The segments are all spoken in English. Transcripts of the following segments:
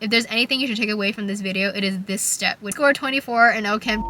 If there's anything you should take away from this video, it is this step. With score 24 in OChem.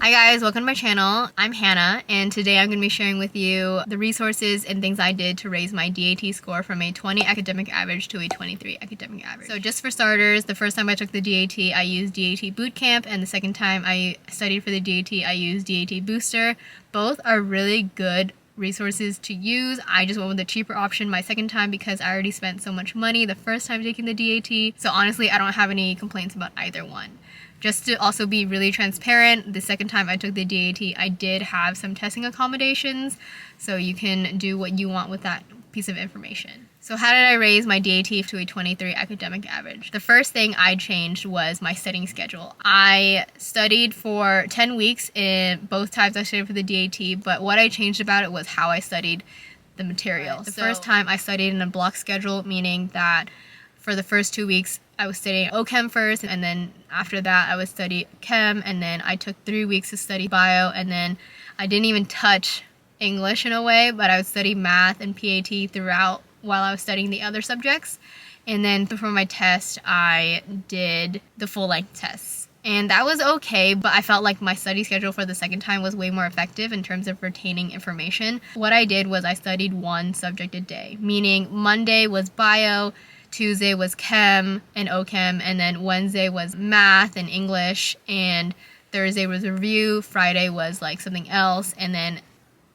Hi guys, welcome to my channel. I'm Hannah, and today I'm going to be sharing with you the resources and things I did to raise my DAT score from a 20 academic average to a 23 academic average. So just for starters, the first time I took the DAT, I used DAT Bootcamp, and the second time I studied for the DAT, I used DAT Booster. Both are really good resources to use. I just went with the cheaper option my second time because I already spent so much money the first time taking the DAT. So honestly, I don't have any complaints about either one. Just to also be really transparent, the second time I took the DAT, I did have some testing accommodations, so you can do what you want with that piece of information. So how did I raise my DAT to a 23 academic average? The first thing I changed was my studying schedule. I studied for 10 weeks in both times I studied for the DAT, but what I changed about it was how I studied the material. The first time I studied in a block schedule, meaning that for the first 2 weeks, I was studying OChem first, and then after that I would study Chem, and then I took 3 weeks to study Bio, and then I didn't even touch English in a way, but I would study Math and PAT throughout while I was studying the other subjects. And then before my test, I did the full-length tests. And that was okay, but I felt like my study schedule for the second time was way more effective in terms of retaining information. What I did was I studied one subject a day, meaning Monday was Bio, Tuesday was Chem and OChem, and then Wednesday was Math and English, and Thursday was review, Friday was like something else, and then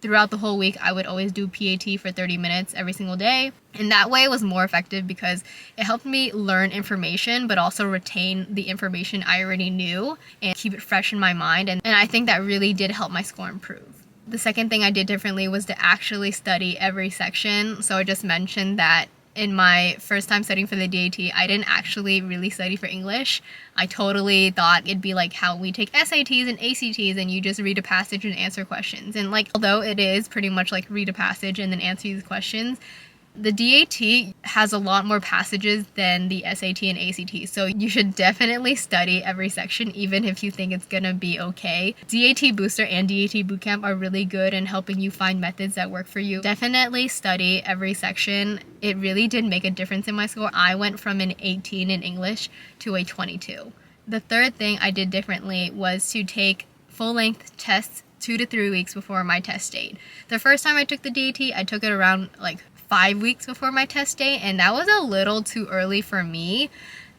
throughout the whole week I would always do PAT for 30 minutes every single day. And that way it was more effective because it helped me learn information but also retain the information I already knew and keep it fresh in my mind, and I think that really did help my score improve. The second thing I did differently was to actually study every section. So I just mentioned that in my first time studying for the DAT, I didn't actually really study for English. I totally thought it'd be like how we take SATs and ACTs and you just read a passage and answer questions. And like, although it is pretty much like read a passage and then answer these questions, the DAT has a lot more passages than the SAT and ACT, so you should definitely study every section even if you think it's gonna be okay. DAT Booster and DAT Bootcamp are really good in helping you find methods that work for you. Definitely study every section. It really did make a difference in my score. I went from an 18 in English to a 22. The third thing I did differently was to take full-length tests 2 to 3 weeks before my test date. The first time I took the DAT, I took it around like 5 weeks before my test date, and that was a little too early for me.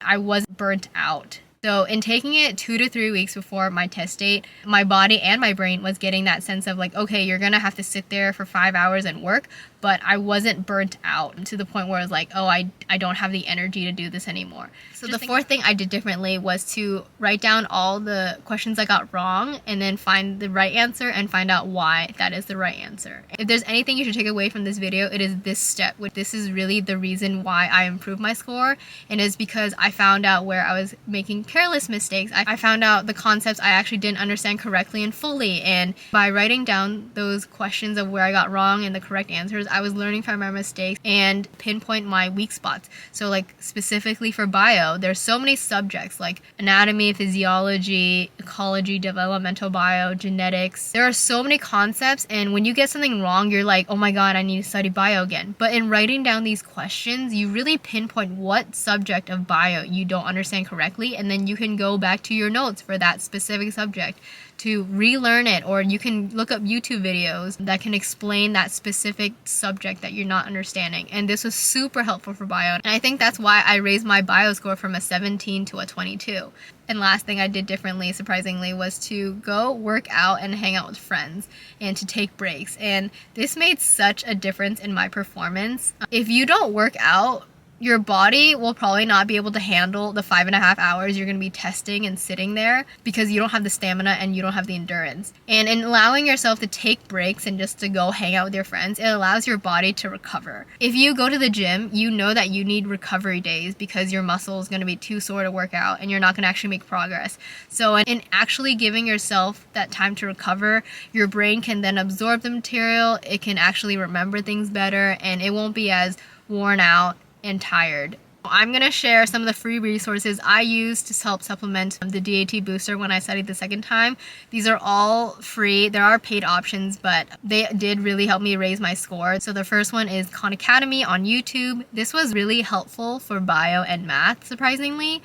I was burnt out. So in taking it 2 to 3 weeks before my test date, my body and my brain was getting that sense of like, okay, you're gonna have to sit there for 5 hours and work, but I wasn't burnt out to the point where I was like, oh, I don't have the energy to do this anymore. So the fourth thing I did differently was to write down all the questions I got wrong and then find the right answer and find out why that is the right answer. If there's anything you should take away from this video, it is this step. This is really the reason why I improved my score, and it's because I found out where I was making careless mistakes. I found out the concepts I actually didn't understand correctly and fully, and by writing down those questions of where I got wrong and the correct answers, I was learning from my mistakes and pinpoint my weak spots. So like specifically for bio, there's so many subjects like anatomy, physiology, ecology, developmental bio, genetics. There are so many concepts, and when you get something wrong, you're like, oh my god, I need to study bio again. But in writing down these questions, you really pinpoint what subject of bio you don't understand correctly, and then you can go back to your notes for that specific subject to relearn it, or you can look up YouTube videos that can explain that specific subject that you're not understanding. And this was super helpful for bio, and I think that's why I raised my bio score from a 17 to a 22. And last thing I did differently, surprisingly, was to go work out and hang out with friends and to take breaks. And this made such a difference in my performance. If you don't work out, your body will probably not be able to handle the 5.5 hours you're going to be testing and sitting there because you don't have the stamina and you don't have the endurance. And in allowing yourself to take breaks and just to go hang out with your friends, it allows your body to recover. If you go to the gym, you know that you need recovery days because your muscle is going to be too sore to work out and you're not going to actually make progress. So in actually giving yourself that time to recover, your brain can then absorb the material, it can actually remember things better, and it won't be as worn out and tired I'm gonna share some of the free resources I used to help supplement the DAT booster when I studied the second time. These are all free. There are paid options, but they did really help me raise my score. So the first one is Khan Academy on YouTube. This was really helpful for bio and math, surprisingly.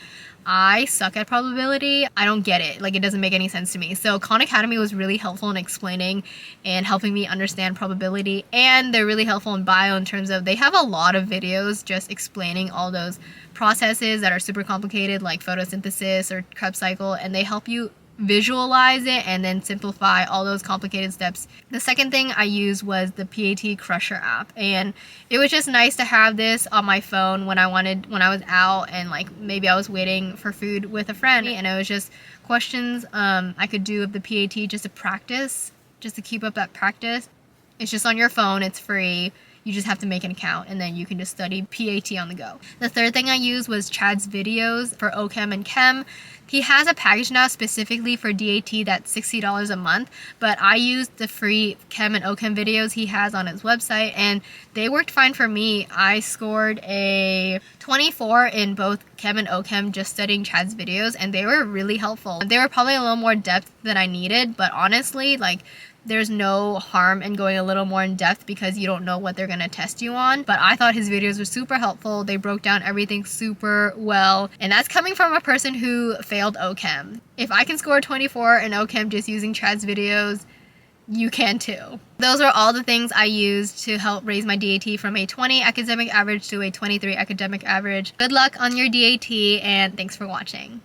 I suck at probability. I don't get it. Like, it doesn't make any sense to me. So Khan Academy was really helpful in explaining and helping me understand probability. And they're really helpful in bio in terms of they have a lot of videos just explaining all those processes that are super complicated, like photosynthesis or Krebs cycle, and they help you visualize it and then simplify all those complicated steps. The second thing I used was the PAT Crusher app, and it was just nice to have this on my phone when I was out and like maybe I was waiting for food with a friend, and it was just questions I could do of the PAT just to practice, just to keep up that practice. It's just on your phone, it's free. You just have to make an account and then you can just study PAT on the go. The third thing I used was Chad's videos for OChem and Chem. He has a package now specifically for DAT that's $60 a month, but I used the free Chem and OChem videos he has on his website and they worked fine for me. I scored a 24 in both Chem and OChem just studying Chad's videos, and they were really helpful. They were probably a little more depth than I needed, but honestly, like, there's no harm in going a little more in depth because you don't know what they're going to test you on. But I thought his videos were super helpful. They broke down everything super well. And that's coming from a person who failed OChem. If I can score 24 in OChem just using Chad's videos, you can too. Those are all the things I used to help raise my DAT from a 20 academic average to a 23 academic average. Good luck on your DAT, and thanks for watching.